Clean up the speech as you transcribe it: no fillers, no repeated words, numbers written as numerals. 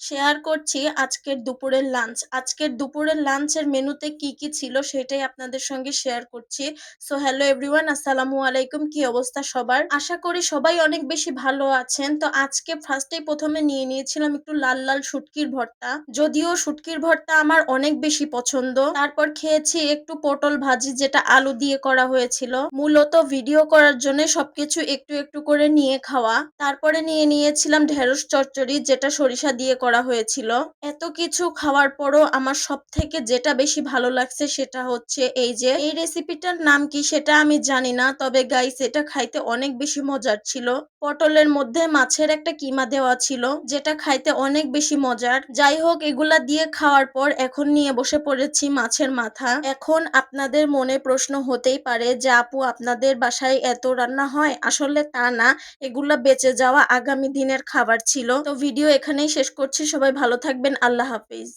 Share করছি আজকের দুপুরের লাঞ্চ। আজকের দুপুরের লাঞ্চের মেনুতে কি, কি ছিল সেটাই আপনাদের সঙ্গে শেয়ার করছি। সো হ্যালো এভরিওয়ান, আসসালামু আলাইকুম। কি অবস্থা সবার? আশা করি সবাই অনেক বেশি ভালো আছেন। তো আজকে ফার্স্টেই ১ম এ নিয়ে নিয়েছিলাম একটু লাল, লাল শুটকির ভর্তা। যদিও শুটকির ভর্তা আমার অনেক বেশি পছন্দ। তারপর খেয়েছি একটু পটল ভাজি যেটা আলু দিয়ে করা হয়েছিল। মূলত ভিডিও করার জন্য সবকিছু একটু, একটু করে নিয়ে খাওয়া। তারপরে নিয়ে নিয়েছিলাম ঢেঁড়স চচ্চড়ি যেটা সরিষা দিয়ে করা হয়েছিল। এত কিছু খাওয়ার পরও আমার সবথেকে যেটা বেশি ভালো লাগছে সেটা হচ্ছে এই রেসিপিটার নাম কি সেটা আমি জানি না। তবে গাইস এটা খাইতে অনেক বেশি মজার ছিল। পটলের মধ্যে মাছের একটা কিমা দেওয়া ছিল যেটা খাইতে অনেক বেশি মজার। যাই হোক এগুলা দিয়ে খাওয়ার পর এখন নিয়ে বসে পড়েছি মাছের মাথা। এখন আপনাদের মনে প্রশ্ন হতেই পারে যে আপু আপনাদের বাসায় এত রান্না হয়? আসলে তা না, এগুলা বেঁচে যাওয়া আগামী দিনের খাবার ছিল। তো ভিডিও এখানেই শেষ করছি। সবাই ভালো থাকবেন। আল্লাহ হাফিজ।